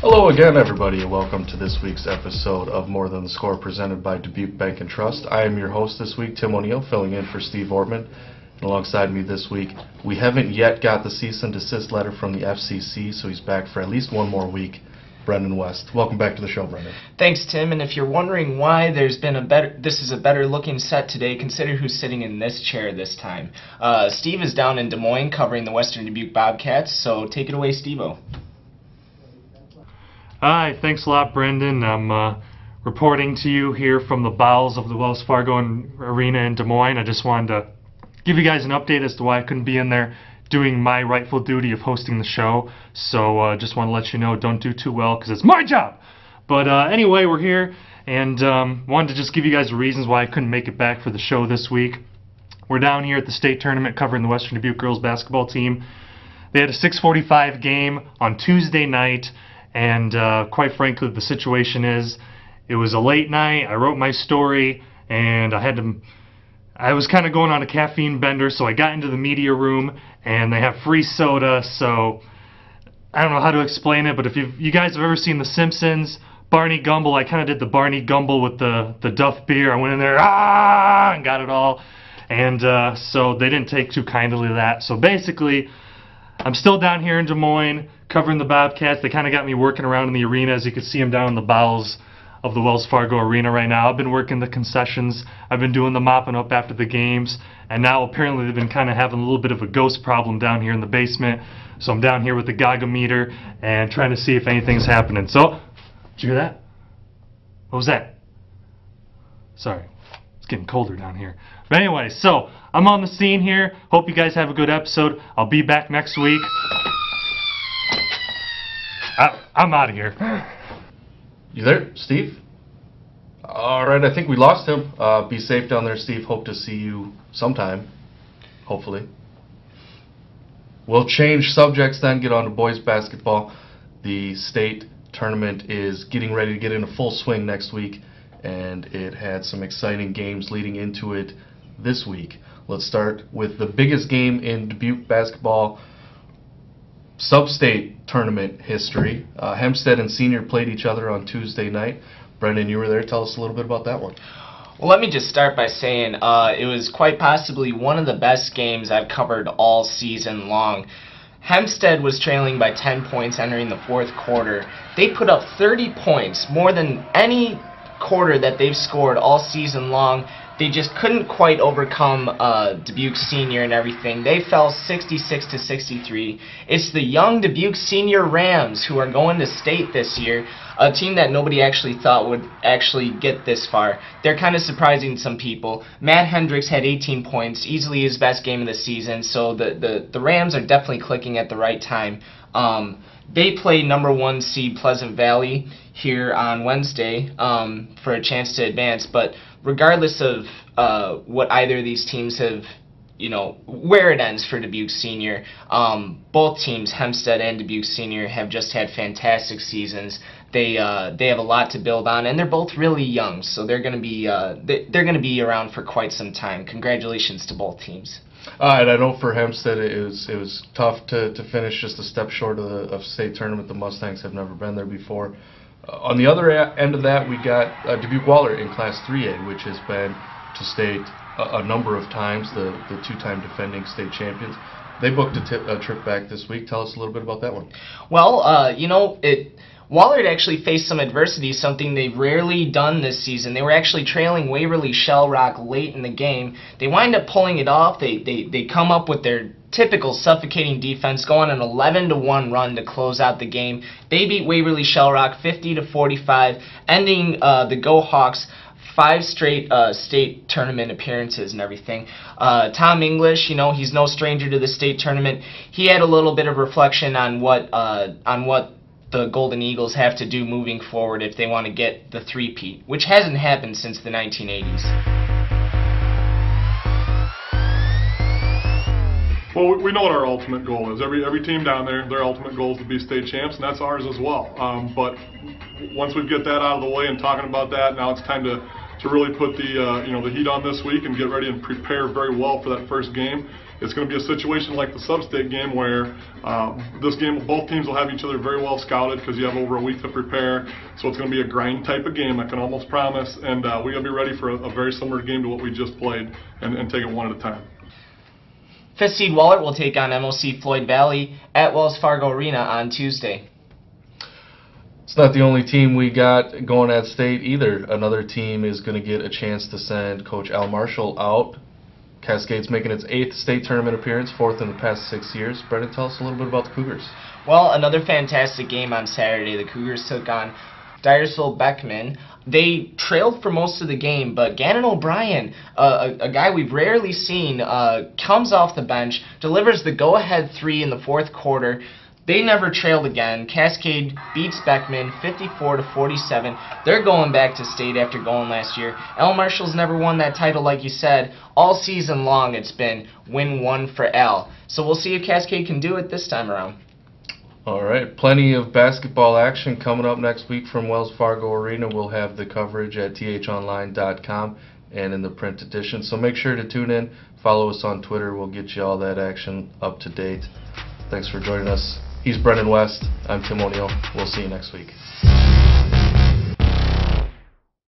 Hello again, everybody, and welcome to this week's episode of More Than the Score presented by Dubuque Bank and Trust. I am your host this week, Tim O'Neill, filling in for Steve Ortman. And alongside me this week, we haven't yet got the cease and desist letter from the FCC, so he's back for at least one more week. Brenden West. Welcome back to the show, Brenden. Thanks, Tim. And if you're wondering why this is a better looking set today, consider who's sitting in this chair this time. Steve is down in Des Moines covering the Western Dubuque Bobcats, so take it away, Steve-O. Hi, thanks a lot, Brenden. I'm reporting to you here from the bowels of the Wells Fargo Arena in Des Moines. I just wanted to give you guys an update as to why I couldn't be in there doing my rightful duty of hosting the show. So just want to let you know, don't do too well because it's my job. But anyway, we're here and wanted to just give you guys the reasons why I couldn't make it back for the show this week. We're down here at the state tournament covering the Western Dubuque girls basketball team. They had a 6:45 game on Tuesday night, and quite frankly, the situation is it was a late night. I wrote my story and I was kind of going on a caffeine bender, so I got into the media room, and they have free soda, so I don't know how to explain it, but if you guys have ever seen The Simpsons, Barney Gumble, I kind of did the Barney Gumble with the Duff beer. I went in there, and got it all, and so they didn't take too kindly to that. So basically, I'm still down here in Des Moines covering the Bobcats. They kind of got me working around in the arena. As you can see, I'm down in the bowels of the Wells Fargo Arena right now. I've been working the concessions. I've been doing the mopping up after the games, and now apparently they've been kind of having a little bit of a ghost problem down here in the basement. So I'm down here with the Geiger and trying to see if anything's happening. So, did you hear that? What was that? Sorry, it's getting colder down here. But anyway, so I'm on the scene here. Hope you guys have a good episode. I'll be back next week. I'm out of here. You there, Steve? Alright, I think we lost him. Be safe down there, Steve. Hope to see you sometime. Hopefully. We'll change subjects then, get on to boys basketball. The state tournament is getting ready to get into full swing next week, and it had some exciting games leading into it this week. Let's start with the biggest game in Dubuque basketball sub-state tournament history. Hempstead and Senior played each other on Tuesday night. Brenden, you were there. Tell us a little bit about that one. Well, let me just start by saying it was quite possibly one of the best games I've covered all season long. Hempstead was trailing by 10 points entering the fourth quarter. They put up 30 points, more than any quarter that they've scored all season long. They just couldn't quite overcome Dubuque Senior and everything. They fell 66-63. It's the young Dubuque Senior Rams who are going to state this year, a team that nobody actually thought would actually get this far. They're kind of surprising some people. Matt Hendricks had 18 points, easily his best game of the season, so the Rams are definitely clicking at the right time. They play number 1 seed Pleasant Valley here on Wednesday for a chance to advance, but regardless of what either of these teams have, where it ends for Dubuque Senior, both teams, Hempstead and Dubuque Senior, have just had fantastic seasons. They have a lot to build on, and they're both really young, so they're going to be around for quite some time. Congratulations to both teams. And I know for Hempstead it was tough to finish just a step short of state tournament. The Mustangs have never been there before. On the other end of that, we got Dubuque Waller in Class 3A, which has been to state a number of times, the two-time defending state champions. They booked a trip back this week. Tell us a little bit about that one. Well, Waller actually faced some adversity, something they've rarely done this season. They were actually trailing Waverly Shell Rock late in the game. They wind up pulling it off. They come up with their typical suffocating defense, go on an 11-1 run to close out the game. They beat Waverly Shell Rock 50-45, ending the Go Hawks 5 straight state tournament appearances and everything. Tom English, he's no stranger to the state tournament. He had a little bit of reflection on what the Golden Eagles have to do moving forward if they want to get the three-peat, which hasn't happened since the 1980s. Well, we know what our ultimate goal is. Every team down there, their ultimate goal is to be state champs, and that's ours as well. But once we get that out of the way and talking about that, now it's time to really put the heat on this week and get ready and prepare very well for that first game. it's going to be a situation like the sub-state game where this game, both teams will have each other very well scouted because you have over a week to prepare. So it's going to be a grind type of game, I can almost promise. And we're going to be ready for a very similar game to what we just played and take it one at a time. 5th seed Wahlert will take on MOC Floyd Valley at Wells Fargo Arena on Tuesday. It's not the only team we got going at state either. Another team is going to get a chance to send Coach Al Marshall out. Cascade's making its 8th state tournament appearance, 4th in the past 6 years. Brenden, tell us a little bit about the Cougars. Well, another fantastic game on Saturday. The Cougars took on Dyersville Beckman. They trailed for most of the game, but Gannon O'Brien, a guy we've rarely seen, comes off the bench, delivers the go-ahead 3 in the 4th quarter. They never trailed again. Cascade beats Beckman 54-47. They're going back to state after going last year. Al Marshall's never won that title, like you said. All season long it's been win one for Al. So we'll see if Cascade can do it this time around. All right, plenty of basketball action coming up next week from Wells Fargo Arena. We'll have the coverage at thonline.com and in the print edition. So make sure to tune in. Follow us on Twitter. We'll get you all that action up to date. Thanks for joining us. He's Brenden West. I'm Tim O'Neill. We'll see you next week.